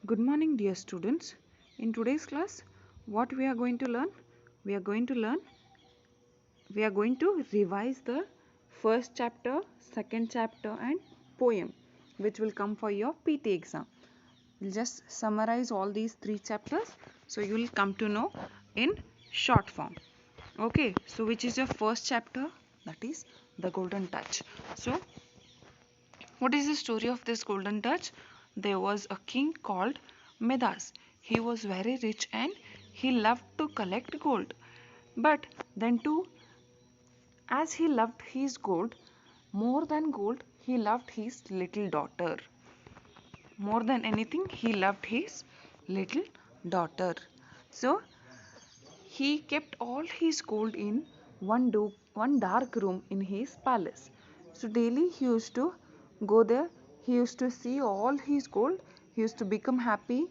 Good morning, dear students. In today's class, what we are going to learn? We are going to learn, we are going to revise the first chapter, second chapter, and poem, which will come for your PT exam. We'll just summarize all these three chapters so you will come to know in short form. Okay, so which is your first chapter? That is the Golden Touch. So, what is the story of this golden touch? There was a king called Midas. He was very rich and he loved to collect gold. But then too, as he loved his gold, more than gold, he loved his little daughter. More than anything, he loved his little daughter. So he kept all his gold in one dark room in his palace. So daily he used to go there, he used to see all his gold, he used to become happy,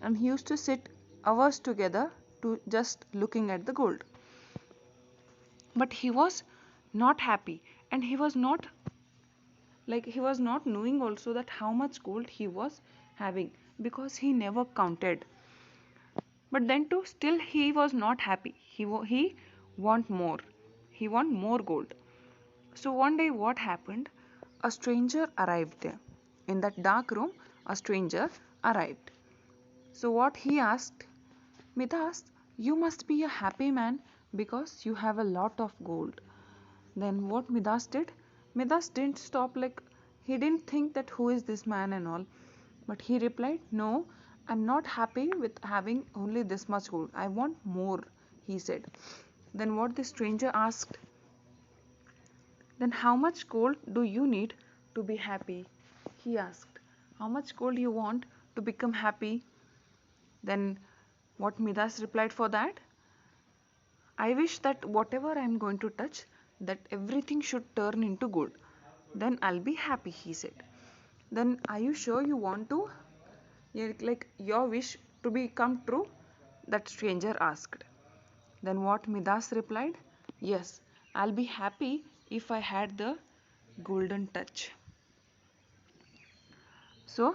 and he used to sit hours together to just looking at the gold. But he was not happy, and he was not knowing also that how much gold he was having, because he never counted. But then too, still he was not happy. He want more. He want more gold. So one day what happened? A stranger arrived there. In that dark room, a stranger arrived. So what he asked? Midas, you must be a happy man because you have a lot of gold. Then what Midas did? Midas didn't stop, like he didn't think that who is this man and all. But he replied, no, I'm not happy with having only this much gold. I want more, he said. Then what the stranger asked? Then how much gold do you need to be happy? He asked. How much gold you want to become happy? Then what Midas replied for that? I wish that whatever I am going to touch, that everything should turn into gold. Then I'll be happy, he said. Then are you sure you want to? Yeah, like your wish to become true? That stranger asked. Then what Midas replied? Yes, I'll be happy if I had the golden touch. So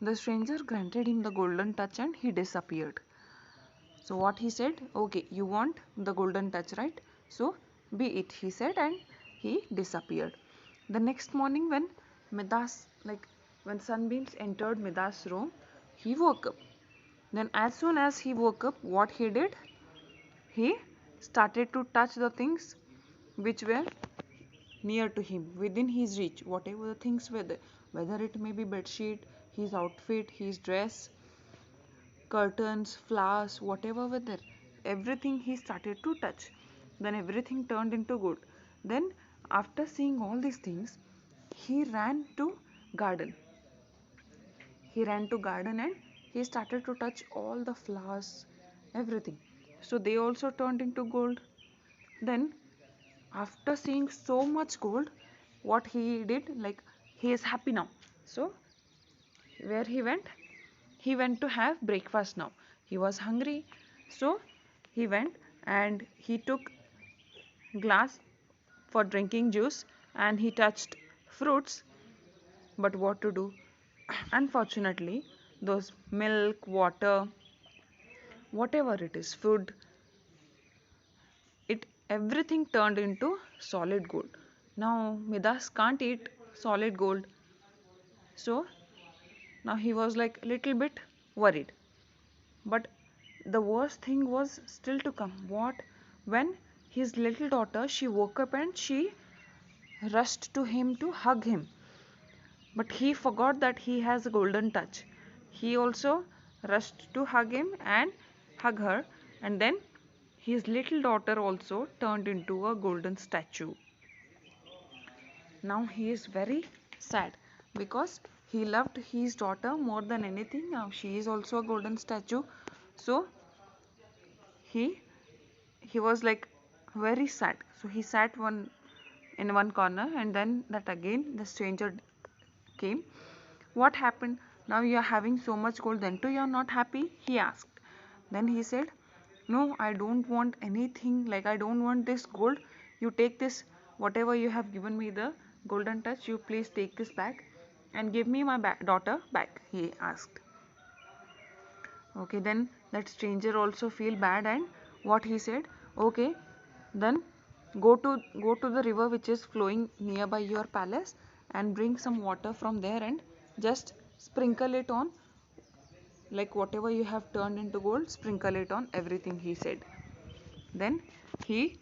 the stranger granted him the golden touch and he disappeared. So what he said? Okay, you want the golden touch, right? So be it, he said, and he disappeared. The next morning when when sunbeams entered Midas' room, he woke up. Then as soon as he woke up, what he did? He started to touch the things which were near to him, within his reach, whatever the things were there, whether it may be bedsheet, his outfit, his dress, curtains, flowers, whatever were there, everything he started to touch. Then everything turned into gold. Then after seeing all these things, he ran to garden. He ran to garden and he started to touch all the flowers, everything. So they also turned into gold. Then after seeing so much gold, what he did, like he is happy now. So where he went? He went to have breakfast now. He was hungry, so he went and he took glass for drinking juice and he touched fruits. But what to do? Unfortunately, those milk, water, whatever it is, food, it everything turned into solid gold. Now Midas can't eat solid gold, so now he was like a little bit worried. But the worst thing was still to come. What? When his little daughter, she woke up and she rushed to him to hug him. But he forgot that he has a golden touch. He also rushed to hug him and hug her, and then his little daughter also turned into a golden statue. Now he is very sad because he loved his daughter more than anything. Now she is also a golden statue. So he he was like very sad. So he sat one in one corner, and then that again the stranger came. What happened? Now you are having so much gold, then too you are not happy? He asked. Then he said, no, I don't want anything, like I don't want this gold. You take this, whatever you have given me the golden touch, you please take this back and give me my daughter back, he asked. Okay, then that stranger also feel bad, and what he said, okay, then go to the river which is flowing nearby your palace and bring some water from there and just sprinkle it on, like whatever you have turned into gold, sprinkle it on everything, he said. Then he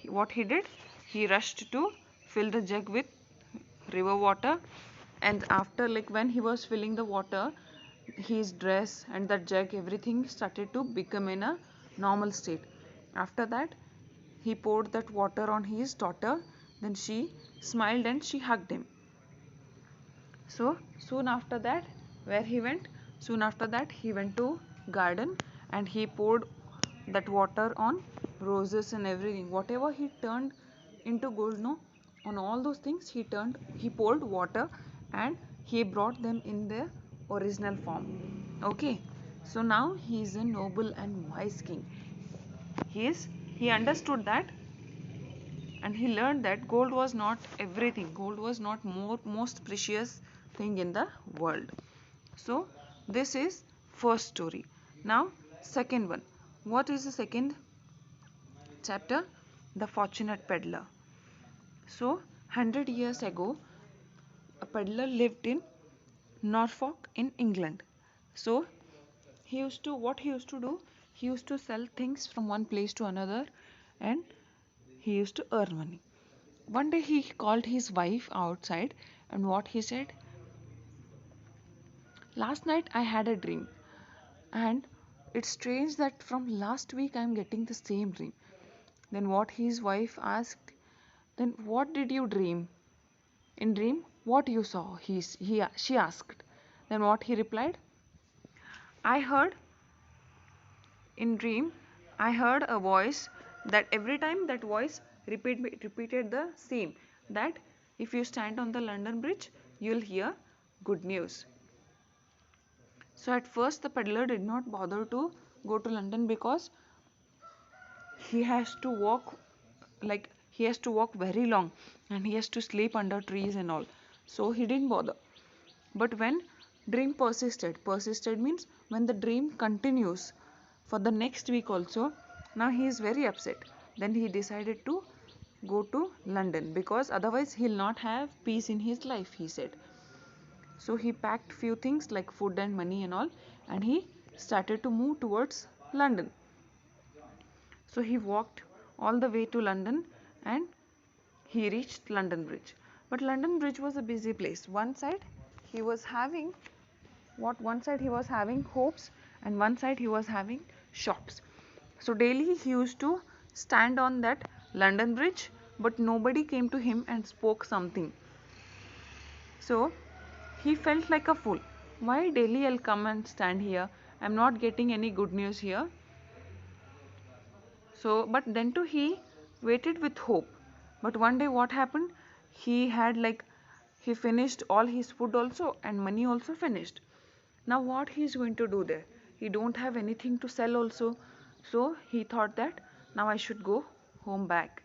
what he did, he rushed to fill the jug with river water, and after, like when he was filling the water, his dress and that jug, everything started to become in a normal state. After that, he poured that water on his daughter, then she smiled and she hugged him. So soon after that, where he went, soon after that he went to garden, and he poured that water on roses and everything, whatever he turned into gold, no, on all those things he poured water, and he brought them in their original form. Okay, so now he is a noble and wise king. He understood that, and he learned that gold was not everything, gold was not most precious thing in the world. So this is first story. Now second one. What is the second chapter? The fortunate peddler. So 100 years ago, a peddler lived in Norfolk in England. So he used to do, he used to sell things from one place to another, and he used to earn money. One day he called his wife outside, and what he said, last night I had a dream, and it's strange that from last week I am getting the same dream. Then what his wife asked, then what did you dream? In dream, what you saw? She asked. Then what he replied, I heard in dream, I heard a voice, that every time that voice repeated the same, that if you stand on the London Bridge, you'll hear good news. So at first the peddler did not bother to go to London, because he has to walk, like he has to walk very long, and he has to sleep under trees and all. So he didn't bother. But when dream persisted means when the dream continues for the next week also, now he is very upset. Then he decided to go to London, because otherwise he'll not have peace in his life, he said. So he packed few things like food and money and all, and he started to move towards London. So he walked all the way to London, and he reached London Bridge. But London Bridge was a busy place. He was having one side he was having hopes, and one side he was having shops. So daily he used to stand on that London Bridge, but nobody came to him and spoke something. So he felt like a fool. Why daily I'll come and stand here? I'm not getting any good news here. So, but then too he waited with hope. But one day what happened? He had like, he finished all his food also, and money also finished. Now what he is going to do there? He don't have anything to sell also. So he thought that now I should go home back.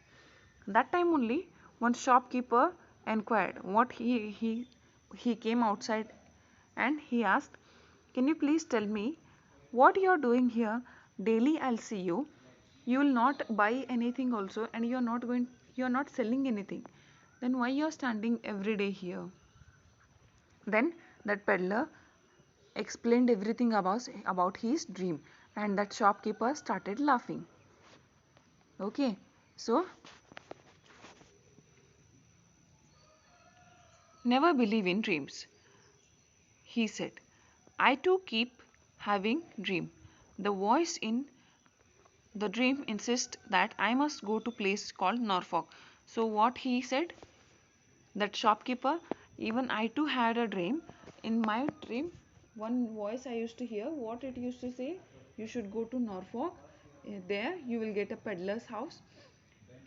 That time only one shopkeeper enquired. He came outside, and he asked, can you please tell me what you are doing here? Daily I'll see you. You will not buy anything also, and you are not selling anything. Then why you are standing every day here? Then that peddler explained everything about his dream, and that shopkeeper started laughing. Okay, so never believe in dreams, he said. I too keep having dream. The voice in the dream insists that I must go to place called Norfolk. So what he said, that shopkeeper, even I too had a dream. In my dream, one voice I used to hear, what it used to say, you should go to Norfolk. There you will get a peddler's house.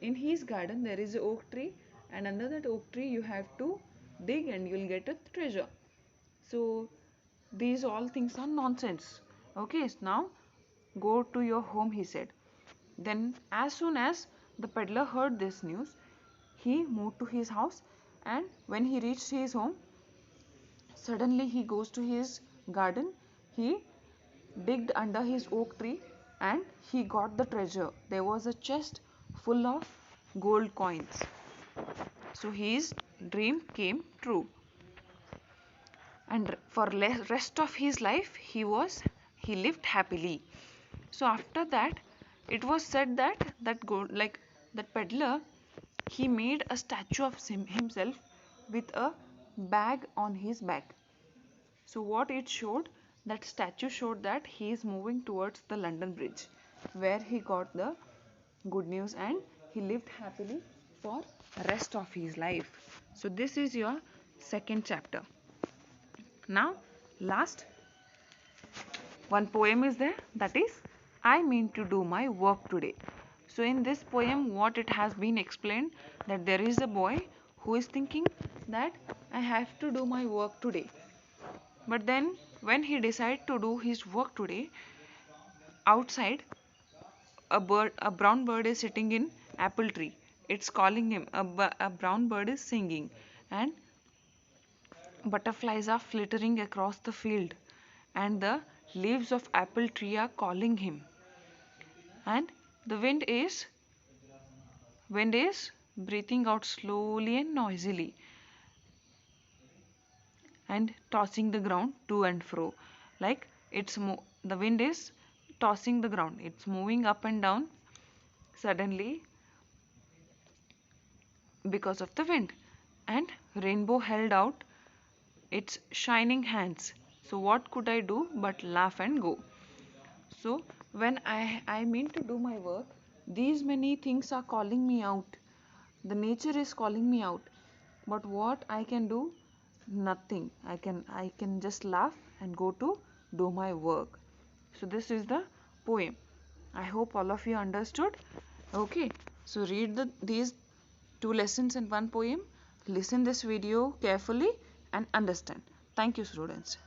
In his garden there is an oak tree, and under that oak tree you have to dig, and you will get a treasure. So these all things are nonsense. Okay, now go to your home, he said. Then as soon as the peddler heard this news, he moved to his house, and when he reached his home, suddenly he goes to his garden. He digged under his oak tree and he got the treasure. There was a chest full of gold coins. So his dream came true. And for rest of his life he lived happily. So after that, it was said that that peddler, he made a statue of himself with a bag on his back. So what it showed, that statue showed that he is moving towards the London Bridge, where he got the good news and he lived happily for rest of his life. So this is your second chapter. Now last one poem is there, that is I mean to do my work today. So in this poem what it has been explained, that there is a boy who is thinking that I have to do my work today. But then when he decided to do his work today, outside a brown bird is sitting in apple tree. It's calling him. A brown bird is singing and butterflies are flittering across the field and the leaves of apple tree are calling him, and the wind is breathing out slowly and noisily and tossing the ground to and fro, like the wind is tossing the ground, it's moving up and down suddenly because of the wind. And rainbow held out its shining hands. So what could I do but laugh and go? So when I mean to do my work, these many things are calling me out. The nature is calling me out. But what I can do? Nothing. I can just laugh and go to do my work. So this is the poem. I hope all of you understood. Okay. So read these two lessons in one poem. Listen this video carefully and understand. Thank you, students.